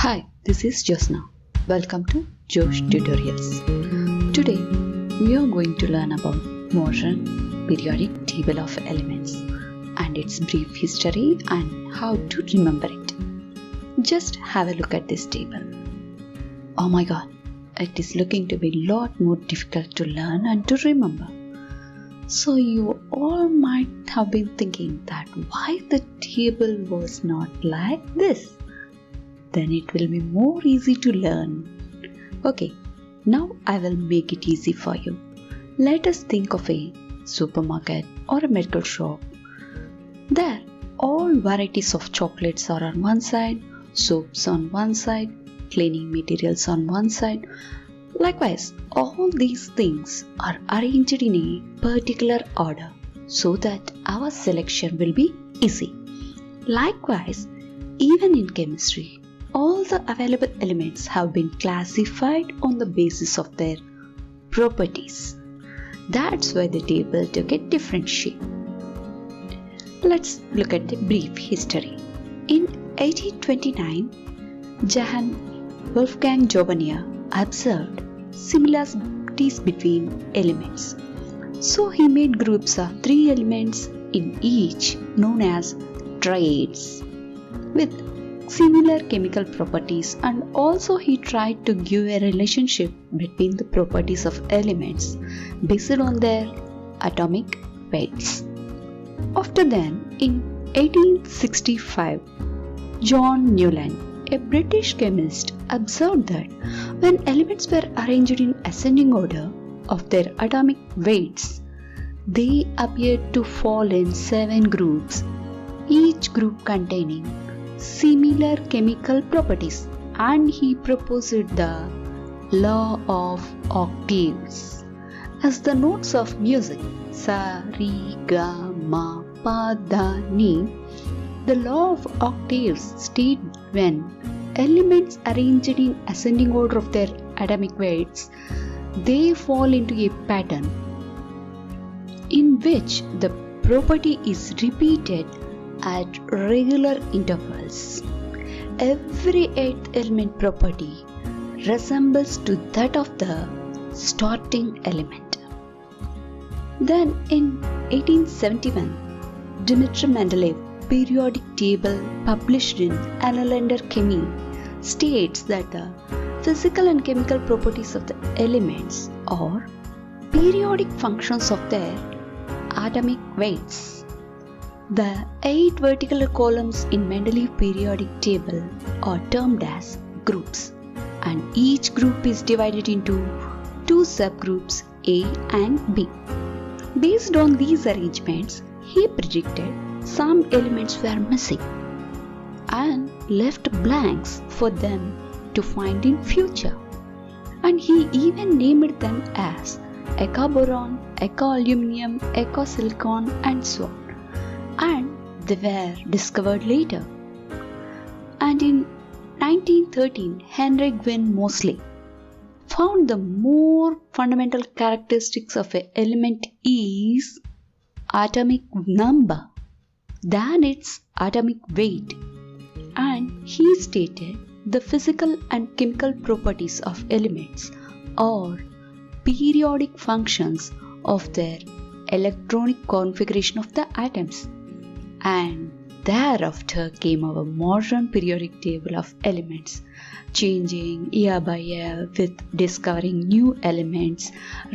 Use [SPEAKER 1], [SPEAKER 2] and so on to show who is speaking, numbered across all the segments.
[SPEAKER 1] Hi, this is Josna. Welcome to Josh Tutorials. Today, we are going to learn about modern periodic table of elements and its brief history and how to remember it. Just have a look at this table. Oh my god, it is looking to be a lot more difficult to learn and to remember. So you all might have been thinking that why the table was not like this. Then it will be more easy to learn. Okay, now I will make it easy for you. Let us think of a supermarket or a medical shop. There, all varieties of chocolates are on one side, soaps on one side, cleaning materials on one side. Likewise, all these things are arranged in a particular order so that our selection will be easy. Likewise, even in chemistry, all the available elements have been classified on the basis of their properties. That's why the table took a different shape. Let's look at the brief history. In 1829, Johann Wolfgang Jovania observed similarities between elements. So he made groups of 3 elements in each known as triads with similar chemical properties, and also he tried to give a relationship between the properties of elements based on their atomic weights. After then, in 1865, John Newland, a British chemist, observed that when elements were arranged in ascending order of their atomic weights, they appeared to fall in 7 groups, each group containing similar chemical properties, and he proposed the law of octaves. As the notes of music sa, re, ga, ma, pa, da, ni, the law of octaves state when elements arranged in ascending order of their atomic weights, they fall into a pattern in which the property is repeated at regular intervals. Every 8th element property resembles to that of the starting element. Then in 1871, Dmitry Mendeleev periodic table published in Annalen der Chemie states that the physical and chemical properties of the elements are periodic functions of their atomic weights. The 8 vertical columns in Mendeleev periodic table are termed as groups, and each group is divided into 2 subgroups A and B. Based on these arrangements, he predicted some elements were missing and left blanks for them to find in future. And he even named them as eka-boron, eka-aluminium, eka-silicon, and so on. And they were discovered later. And in 1913, Henry Gwyn Moseley found the more fundamental characteristics of an element is atomic number than its atomic weight, and he stated the physical and chemical properties of elements are periodic functions of their electronic configuration of the atoms. And thereafter came our modern periodic table of elements, changing year by year with discovering new elements,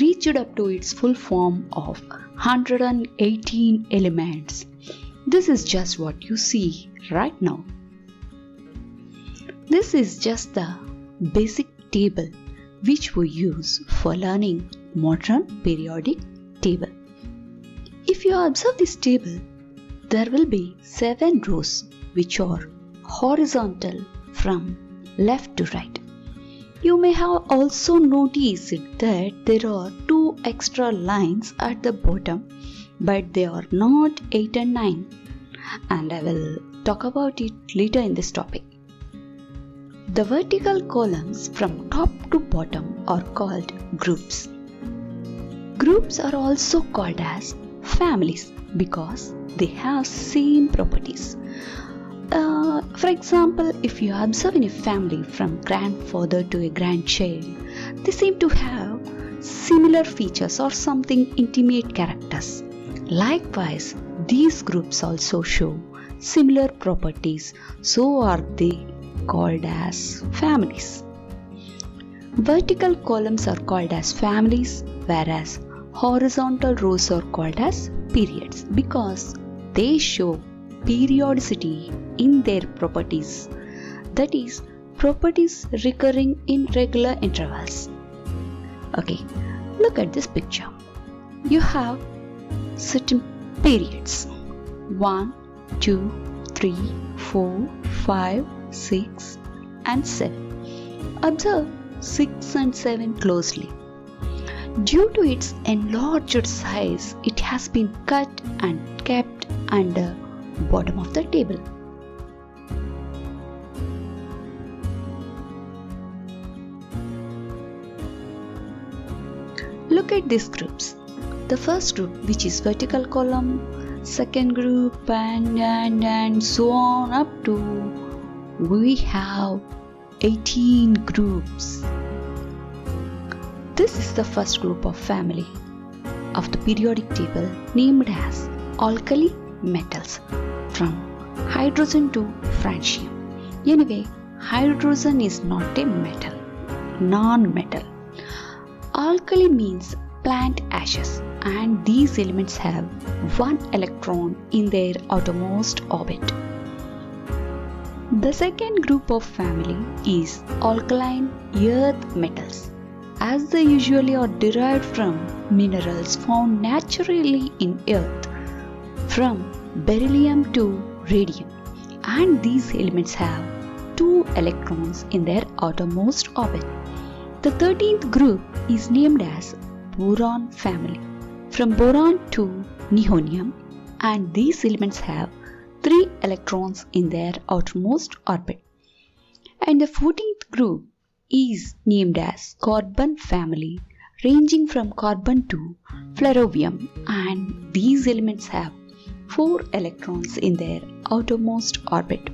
[SPEAKER 1] reached up to its full form of 118 elements. This is just what you see right now. This is just the basic table which we use for learning modern periodic table. If you observe this table, there will be 7 rows which are horizontal from left to right. You may have also noticed that there are 2 extra lines at the bottom, but they are not 8 and 9, and I will talk about it later in this topic. The vertical columns from top to bottom are called groups. Groups are also called as families because they have same properties. For example, if you observe in a family from grandfather to a grandchild, they seem to have similar features or something intimate characters. Likewise, these groups also show similar properties, so are they called as families. Vertical columns are called as families, whereas horizontal rows are called as periods because they show periodicity in their properties, that is, properties recurring in regular intervals. Okay, look at this picture. You have certain periods 1, 2, 3, 4, 5, 6 and 7. Observe 6 and 7 closely. Due to its enlarged size, it has been cut and kept under bottom of the table. Look at these groups. The first group, which is vertical column, second group and so on up to we have 18 groups. This is the first group of family of the periodic table named as alkali metals from hydrogen to francium. Anyway, hydrogen is not a metal, non-metal. Alkali means plant ashes and these elements have one electron in their outermost orbit. The second group of family is alkaline earth metals, as they usually are derived from minerals found naturally in earth, from beryllium to radium, and these elements have 2 electrons in their outermost orbit. The 13th group is named as boron family, from boron to nihonium, and these elements have 3 electrons in their outermost orbit. And the 14th group is named as carbon family, ranging from carbon to flerovium, and these elements have 4 electrons in their outermost orbit.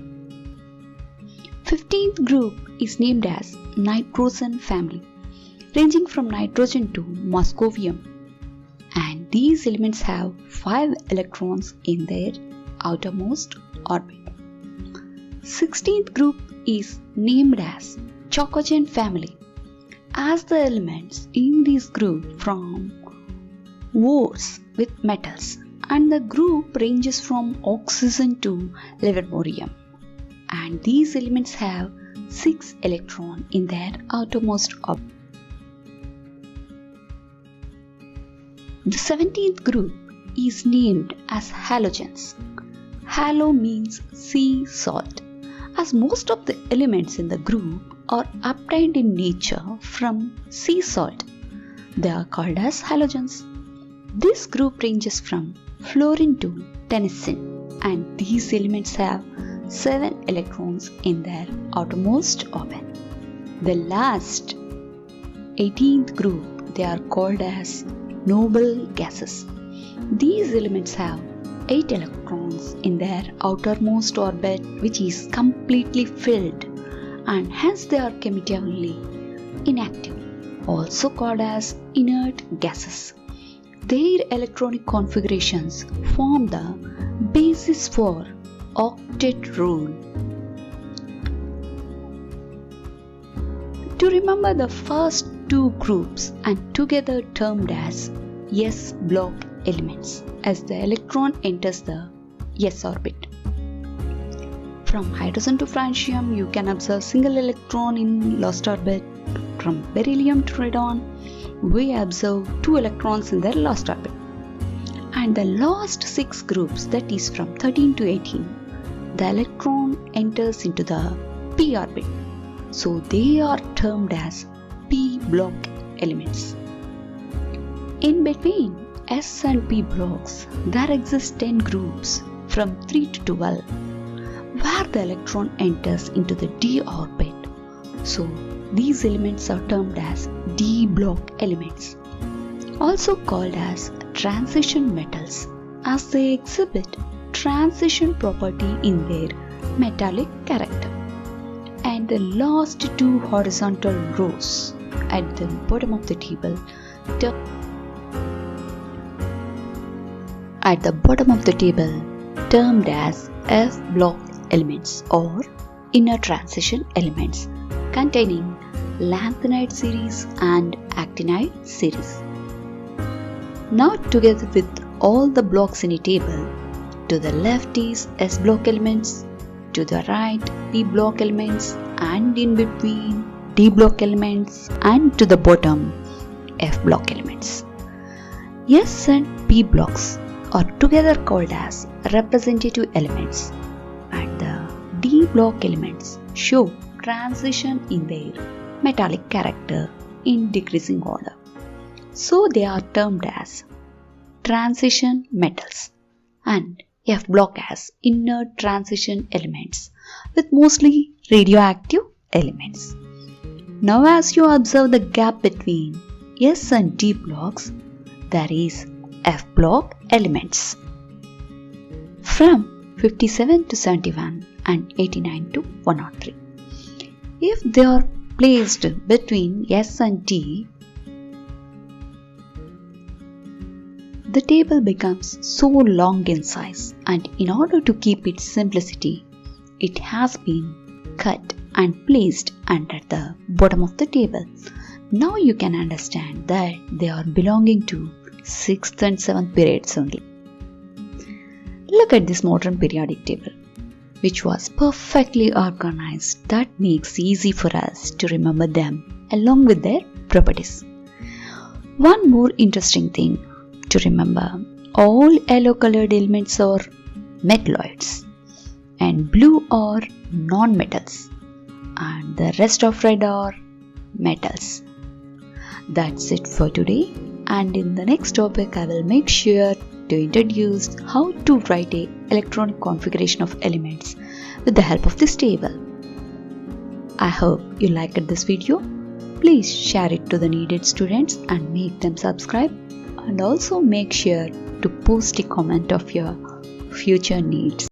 [SPEAKER 1] 15th group is named as nitrogen family, ranging from nitrogen to moscovium, and these elements have 5 electrons in their outermost orbit. 16th group is named as chalcogen family, as the elements in this group form ores with metals, and the group ranges from oxygen to livermorium, and these elements have 6 electrons in their outermost orbit. The 17th group is named as halogens. Halo means sea salt, as most of the elements in the group are obtained in nature from sea salt. They are called as halogens. This group ranges from fluorine to tungsten, and these elements have 7 electrons in their outermost orbit. The last 18th group, they are called as noble gases. These elements have 8 electrons in their outermost orbit, which is completely filled, and hence they are chemically inactive, also called as inert gases. Their electronic configurations form the basis for octet rule. To remember the first 2 groups and together termed as s block elements, as the electron enters the s orbit. From hydrogen to francium, you can observe single electron in lost orbit. From beryllium to radon, we observe 2 electrons in their lost orbit. And the last 6 groups, that is from 13 to 18, the electron enters into the p orbit. So they are termed as p block elements. In between S and P blocks, there exist 10 groups from 3 to 12, where the electron enters into the d orbit. So these elements are termed as d block elements, also called as transition metals, as they exhibit transition property in their metallic character. And the last two horizontal rows at the bottom of the table termed as F block elements or inner transition elements containing lanthanide series and actinide series. Now together with all the blocks in a table, to the left is S block elements, to the right P block elements, and in between D block elements, and to the bottom F block elements. S and P blocks are together called as representative elements, and the D block elements show transition in their metallic character in decreasing order. So they are termed as transition metals, and F block as inner transition elements with mostly radioactive elements. Now as you observe the gap between S and D blocks, there is F block elements. From 57 to 71 and 89 to 103. If they are placed between S and D, the table becomes so long in size, and in order to keep its simplicity, it has been cut and placed under the bottom of the table. Now you can understand that they are belonging to 6th and 7th periods only. Look at this modern periodic table, which was perfectly organized. That makes easy for us to remember them along with their properties. One more interesting thing to remember, all yellow colored elements are metalloids and blue are non-metals, and the rest of red are metals. That's it for today, and in the next topic I will make sure to introduce how to write a electronic configuration of elements with the help of this table. I hope you liked this video. Please share it to the needed students and make them subscribe, and also make sure to post a comment of your future needs.